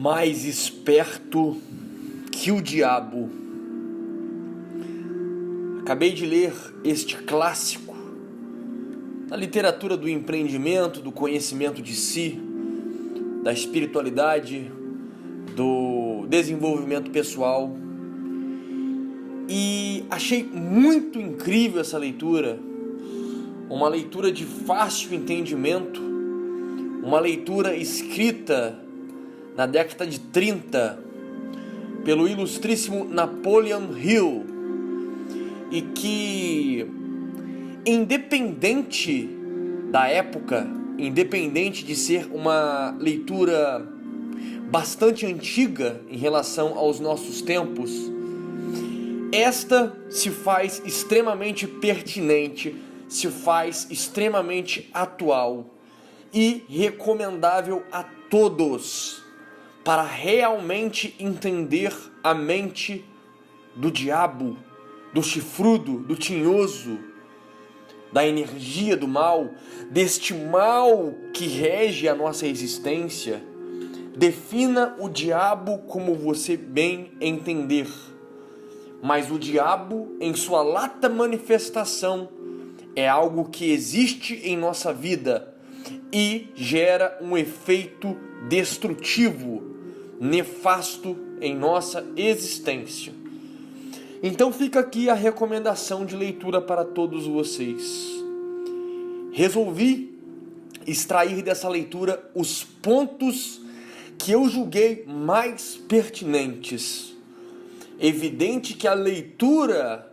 mais esperto que o diabo. Acabei de ler este clássico da literatura do empreendimento, do conhecimento de si, da espiritualidade, do desenvolvimento pessoal, e achei muito incrível essa leitura, uma leitura de fácil entendimento, uma leitura escrita na década de 30 pelo ilustríssimo Napoleon Hill, e que, independente da época, independente de ser uma leitura bastante antiga em relação aos nossos tempos, esta se faz extremamente pertinente, se faz extremamente atual e recomendável a todos para realmente entender a mente do diabo, do chifrudo, do tinhoso, da energia do mal, deste mal que rege a nossa existência. Defina o diabo como você bem entender, mas o diabo, em sua lata manifestação, é algo que existe em nossa vida e gera um efeito destrutivo, nefasto em nossa existência. Então fica aqui a recomendação de leitura para todos vocês. Resolvi extrair dessa leitura os pontos que eu julguei mais pertinentes. Evidente que a leitura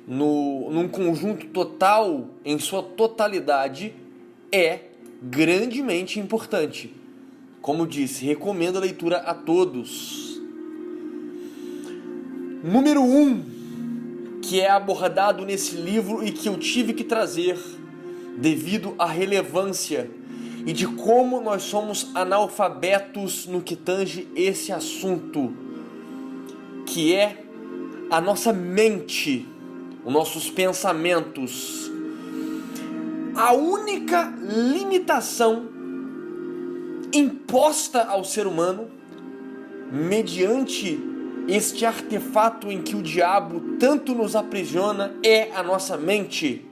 num conjunto total, em sua totalidade, é grandemente importante. Como disse, recomendo a leitura a todos. Número 1, que é abordado nesse livro e que eu tive que trazer devido à relevância e de como nós somos analfabetos no que tange esse assunto, que é a nossa mente, os nossos pensamentos. A única limitação imposta ao ser humano mediante este artefato em que o diabo tanto nos aprisiona é a nossa mente.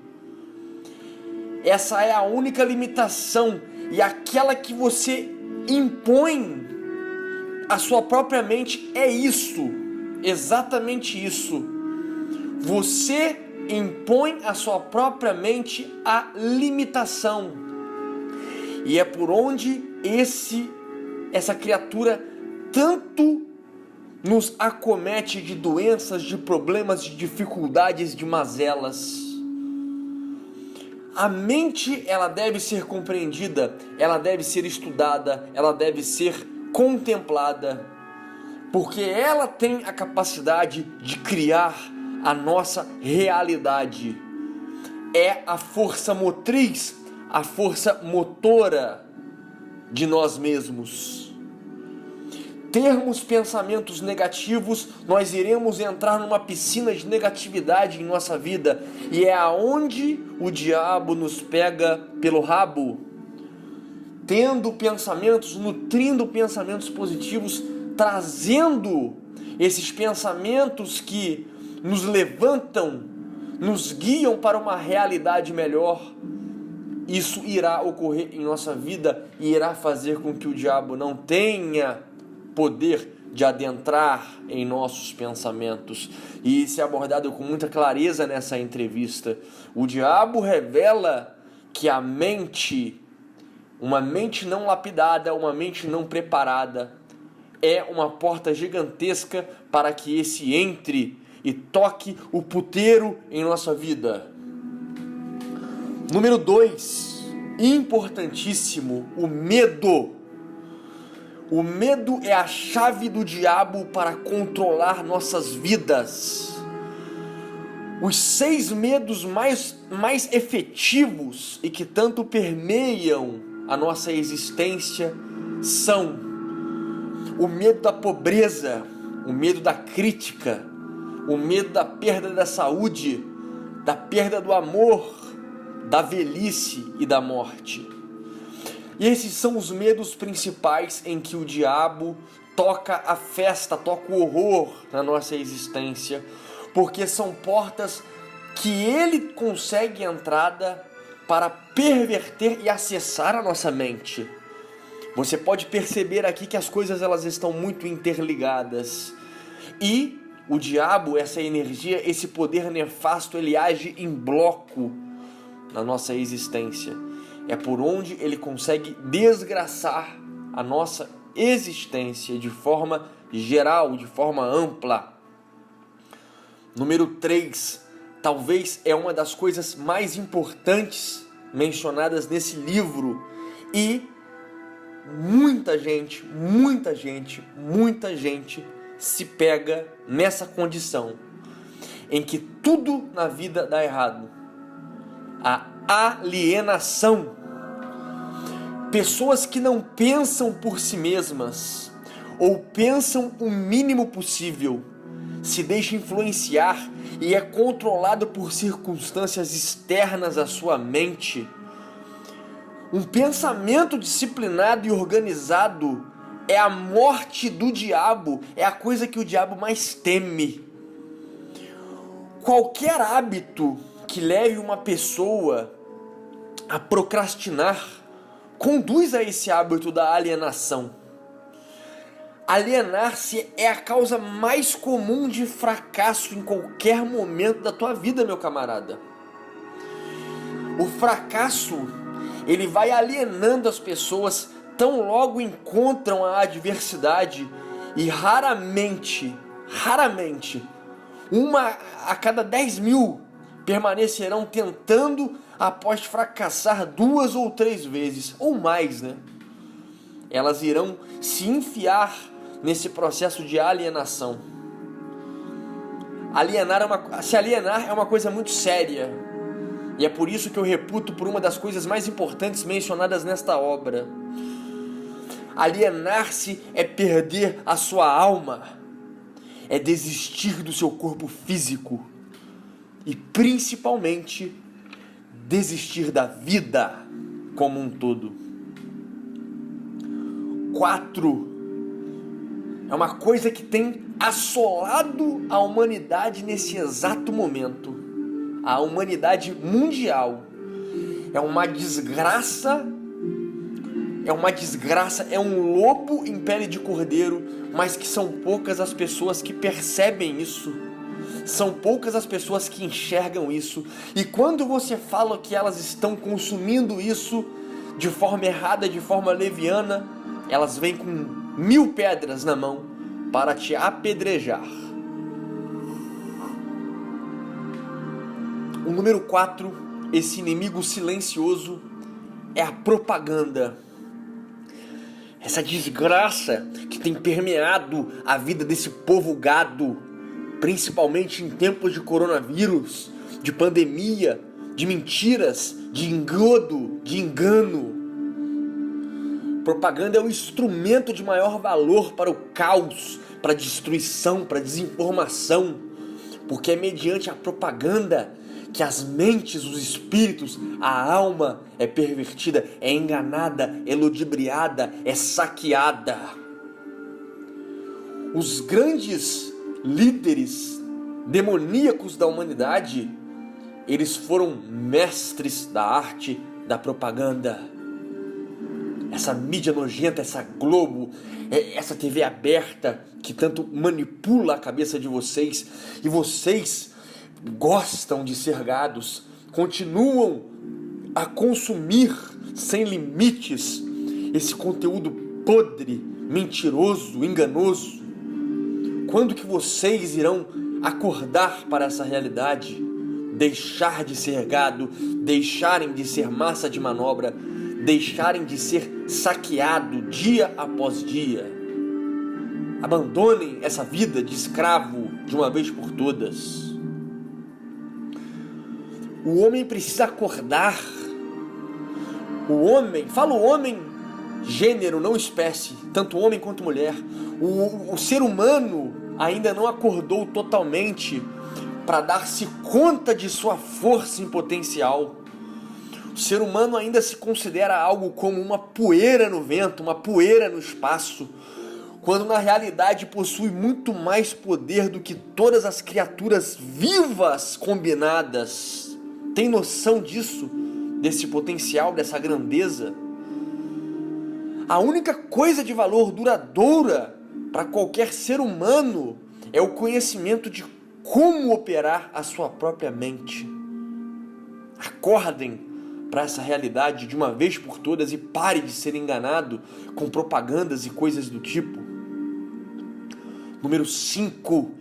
Essa é a única limitação, e aquela que você impõe à sua própria mente é isso, exatamente isso. Você impõe à sua própria mente a limitação, e é por onde essa criatura tanto nos acomete de doenças, de problemas, de dificuldades, de mazelas. A mente, ela deve ser compreendida, ela deve ser estudada, ela deve ser contemplada, porque ela tem a capacidade de criar a nossa realidade. É a força motriz, a força motora de nós mesmos. Termos pensamentos negativos, nós iremos entrar numa piscina de negatividade em nossa vida, e é aonde o diabo nos pega pelo rabo. Tendo pensamentos, nutrindo pensamentos positivos, trazendo esses pensamentos que nos levantam, nos guiam para uma realidade melhor, isso irá ocorrer em nossa vida e irá fazer com que o diabo não tenha poder de adentrar em nossos pensamentos. E isso é abordado com muita clareza nessa entrevista. O diabo revela que a mente, uma mente não lapidada, uma mente não preparada, é uma porta gigantesca para que esse entre e toque o puteiro em nossa vida. Número 2, importantíssimo, o medo. O medo é a chave do diabo para controlar nossas vidas. Os 6 medos mais efetivos e que tanto permeiam a nossa existência são o medo da pobreza, o medo da crítica, o medo da perda da saúde, da perda do amor, da velhice e da morte. E esses são os medos principais em que o diabo toca a festa, toca o horror na nossa existência, porque são portas que ele consegue entrada para perverter e acessar a nossa mente. Você pode perceber aqui que as coisas elas estão muito interligadas. E o diabo, essa energia, esse poder nefasto, ele age em bloco na nossa existência. É por onde ele consegue desgraçar a nossa existência de forma geral, de forma ampla. Número 3, talvez é uma das coisas mais importantes mencionadas nesse livro e muita gente se pega nessa condição em que tudo na vida dá errado. A alienação. Pessoas que não pensam por si mesmas ou pensam o mínimo possível, se deixa influenciar e é controlado por circunstâncias externas à sua mente. Um pensamento disciplinado e organizado é a morte do diabo, é a coisa que o diabo mais teme. Qualquer hábito que leve uma pessoa a procrastinar conduz a esse hábito da alienação. Alienar-se é a causa mais comum de fracasso em qualquer momento da tua vida, meu camarada. O fracasso, ele vai alienando as pessoas tão logo encontram a adversidade e raramente, uma a cada 10.000 permanecerão tentando após fracassar 2 ou 3 vezes, ou mais, né? Elas irão se enfiar nesse processo de alienação. Se alienar é uma coisa muito séria. E é por isso que eu reputo por uma das coisas mais importantes mencionadas nesta obra. Alienar-se é perder a sua alma, é desistir do seu corpo físico e principalmente desistir da vida como um todo. 4. É uma coisa que tem assolado a humanidade nesse exato momento. A humanidade mundial. É uma desgraça, é um lobo em pele de cordeiro, mas que são poucas as pessoas que percebem isso. São poucas as pessoas que enxergam isso. E quando você fala que elas estão consumindo isso de forma errada, de forma leviana, elas vêm com 1000 pedras na mão para te apedrejar. O número 4, esse inimigo silencioso, é a propaganda. Essa desgraça que tem permeado a vida desse povo gado, principalmente em tempos de coronavírus, de pandemia, de mentiras, de engodo, de engano. Propaganda é o instrumento de maior valor para o caos, para a destruição, para a desinformação, porque é mediante a propaganda que as mentes, os espíritos, a alma é pervertida, é enganada, é ludibriada, é saqueada. Os grandes líderes demoníacos da humanidade, eles foram mestres da arte da propaganda. Essa mídia nojenta, essa Globo, essa TV aberta que tanto manipula a cabeça de vocês, e vocês gostam de ser gados, continuam a consumir sem limites esse conteúdo podre, mentiroso, enganoso. Quando que vocês irão acordar para essa realidade? Deixar de ser gado, deixarem de ser massa de manobra, deixarem de ser saqueado dia após dia. Abandonem essa vida de escravo de uma vez por todas. O homem precisa acordar. O homem, falo homem, gênero, não espécie, tanto homem quanto mulher. O ser humano ainda não acordou totalmente para dar-se conta de sua força em potencial. O ser humano ainda se considera algo como uma poeira no vento, uma poeira no espaço, quando na realidade possui muito mais poder do que todas as criaturas vivas combinadas. Tem noção disso? Desse potencial, dessa grandeza? A única coisa de valor duradoura para qualquer ser humano é o conhecimento de como operar a sua própria mente. Acordem para essa realidade de uma vez por todas e pare de ser enganado com propagandas e coisas do tipo. Número 5.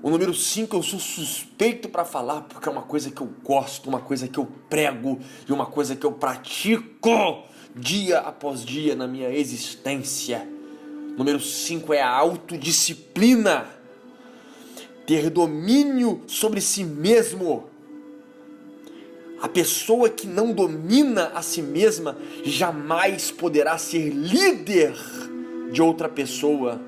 O número 5 eu sou suspeito para falar porque é uma coisa que eu gosto, uma coisa que eu prego e uma coisa que eu pratico dia após dia na minha existência. Número 5 é a autodisciplina. Ter domínio sobre si mesmo. A pessoa que não domina a si mesma jamais poderá ser líder de outra pessoa.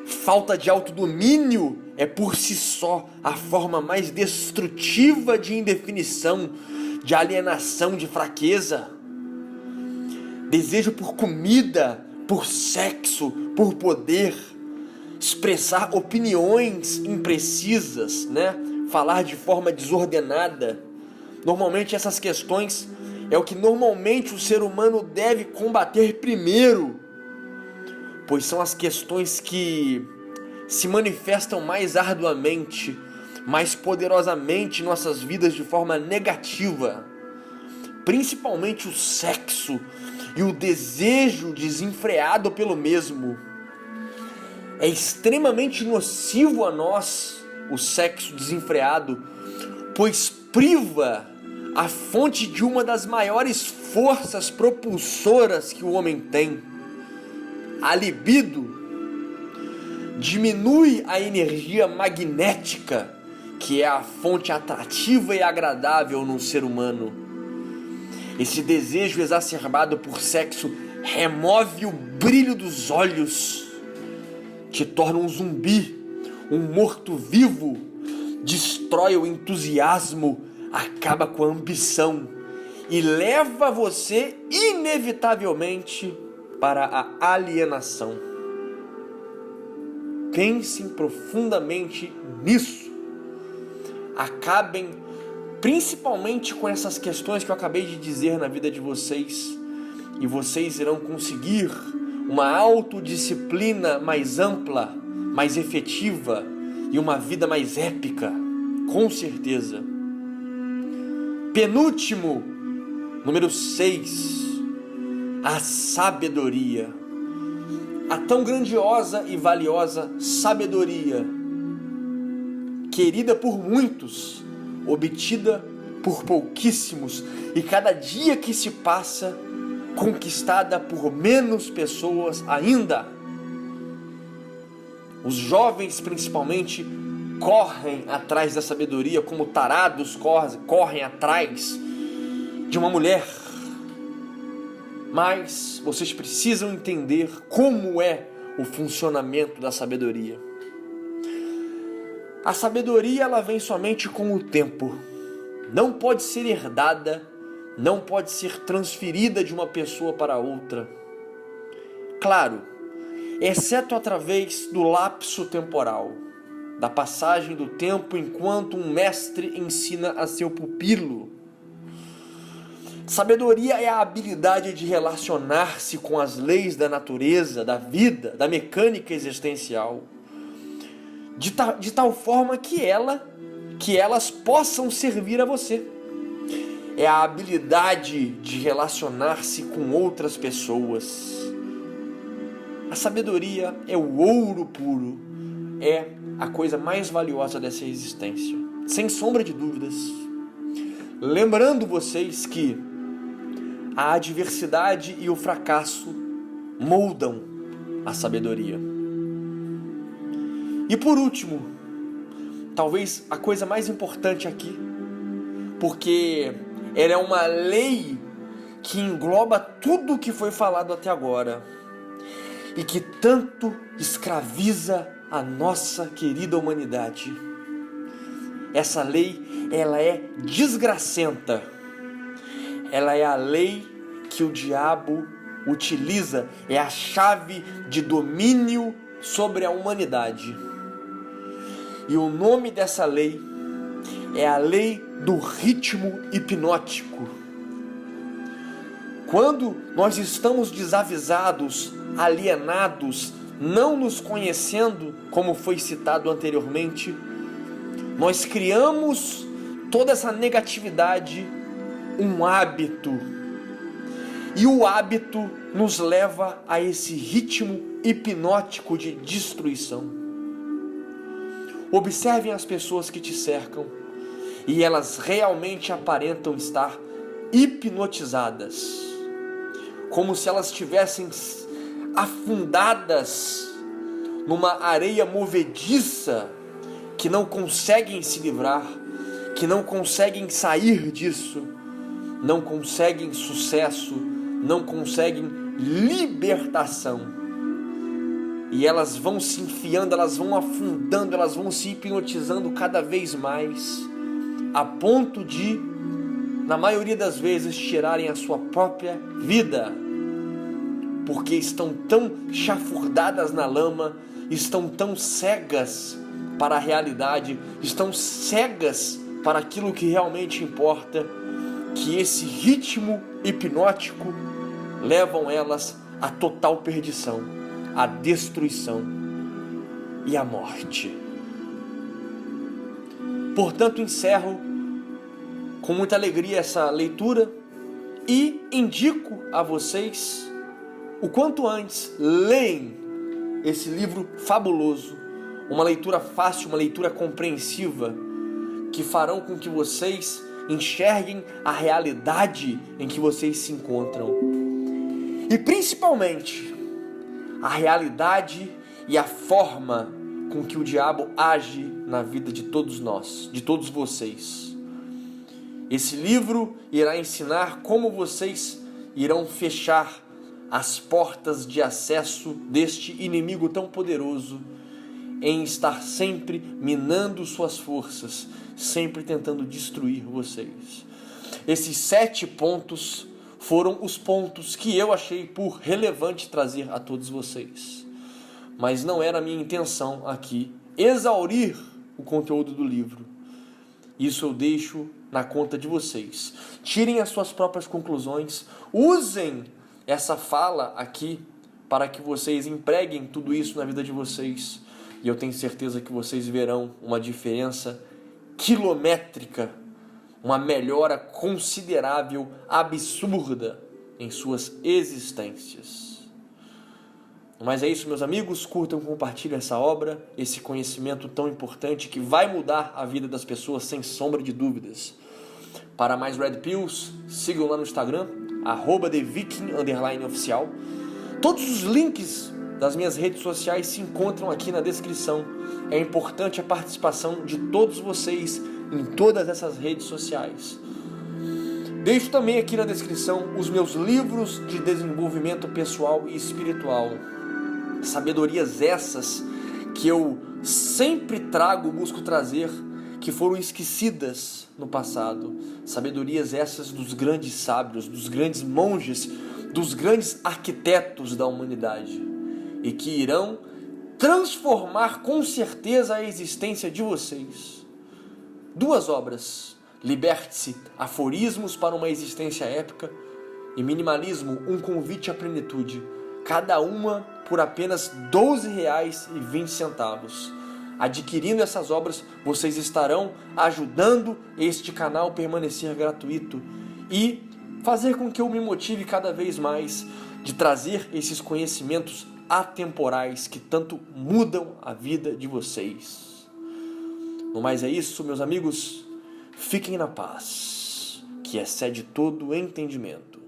Falta de autodomínio é por si só a forma mais destrutiva de indefinição, de alienação, de fraqueza. Desejo por comida, por sexo, por poder, expressar opiniões imprecisas, falar de forma desordenada. Normalmente essas questões é o que normalmente o ser humano deve combater primeiro, pois são as questões que se manifestam mais arduamente, mais poderosamente em nossas vidas de forma negativa, principalmente o sexo e o desejo desenfreado pelo mesmo. É extremamente nocivo a nós o sexo desenfreado, pois priva a fonte de uma das maiores forças propulsoras que o homem tem, a libido. Diminui a energia magnética, que é a fonte atrativa e agradável no ser humano. Esse desejo exacerbado por sexo remove o brilho dos olhos, te torna um zumbi, um morto-vivo, destrói o entusiasmo, acaba com a ambição e leva você inevitavelmente para a alienação. Pensem profundamente nisso. Acabem principalmente com essas questões que eu acabei de dizer na vida de vocês, e vocês irão conseguir uma autodisciplina mais ampla, mais efetiva e uma vida mais épica, com certeza. Penúltimo, número 6, a sabedoria. A tão grandiosa e valiosa sabedoria, querida por muitos, obtida por pouquíssimos, e cada dia que se passa, conquistada por menos pessoas ainda. Os jovens, principalmente, correm atrás da sabedoria como tarados correm atrás de uma mulher. Mas vocês precisam entender como é o funcionamento da sabedoria. A sabedoria, ela vem somente com o tempo. Não pode ser herdada, não pode ser transferida de uma pessoa para outra. Claro, exceto através do lapso temporal, da passagem do tempo enquanto um mestre ensina a seu pupilo. Sabedoria é a habilidade de relacionar-se com as leis da natureza, da vida, da mecânica existencial, de tal forma que elas possam servir a você. É a habilidade de relacionar-se com outras pessoas. A sabedoria é o ouro puro, é a coisa mais valiosa dessa existência, sem sombra de dúvidas. Lembrando vocês que a adversidade e o fracasso moldam a sabedoria. E por último, talvez a coisa mais importante aqui, porque ela é uma lei que engloba tudo o que foi falado até agora e que tanto escraviza a nossa querida humanidade. Essa lei, ela é desgracenta. ela é a lei que o diabo utiliza, é a chave de domínio sobre a humanidade. E o nome dessa lei é a lei do ritmo hipnótico. Quando nós estamos desavisados, alienados, não nos conhecendo, como foi citado anteriormente, nós criamos toda essa negatividade, um hábito. E o hábito nos leva a esse ritmo hipnótico de destruição. Observem as pessoas que te cercam e elas realmente aparentam estar hipnotizadas, como se elas estivessem afundadas numa areia movediça que não conseguem se livrar, que não conseguem sair disso, não conseguem sucesso, não conseguem libertação. E elas vão se enfiando, elas vão afundando, elas vão se hipnotizando cada vez mais, a ponto de, na maioria das vezes, tirarem a sua própria vida, porque estão tão chafurdadas na lama, estão tão cegas para a realidade, estão cegas para aquilo que realmente importa, que esse ritmo hipnótico levam elas à total perdição, à destruição e à morte. Portanto, encerro com muita alegria essa leitura e indico a vocês o quanto antes leem esse livro fabuloso, uma leitura fácil, uma leitura compreensiva, que farão com que vocês enxerguem a realidade em que vocês se encontram e principalmente a realidade e a forma com que o diabo age na vida de todos nós, de todos vocês. Esse livro irá ensinar como vocês irão fechar as portas de acesso deste inimigo tão poderoso, em estar sempre minando suas forças, sempre tentando destruir vocês. Esses 7 pontos foram os pontos que eu achei por relevante trazer a todos vocês. Mas não era a minha intenção aqui exaurir o conteúdo do livro. Isso eu deixo na conta de vocês. Tirem as suas próprias conclusões, usem essa fala aqui para que vocês empreguem tudo isso na vida de vocês. E eu tenho certeza que vocês verão uma diferença quilométrica, uma melhora considerável, absurda em suas existências. Mas é isso, meus amigos, curtam, compartilhem essa obra, esse conhecimento tão importante que vai mudar a vida das pessoas sem sombra de dúvidas. Para mais Red Pills, sigam lá no Instagram, @TheViking_oficial. Todos os links das minhas redes sociais se encontram aqui na descrição. É importante a participação de todos vocês em todas essas redes sociais. Deixo também aqui na descrição os meus livros de desenvolvimento pessoal e espiritual. Sabedorias essas que eu sempre trago, busco trazer, que foram esquecidas no passado. Sabedorias essas dos grandes sábios, dos grandes monges, dos grandes arquitetos da humanidade, e que irão transformar com certeza a existência de vocês. 2 obras: Liberte-se, Aforismos para uma Existência Épica, e Minimalismo, um convite à plenitude, cada uma por apenas R$ 12,20. Adquirindo essas obras, vocês estarão ajudando este canal a permanecer gratuito e fazer com que eu me motive cada vez mais de trazer esses conhecimentos atemporais que tanto mudam a vida de vocês. No mais é isso, meus amigos. Fiquem na paz, que excede todo entendimento.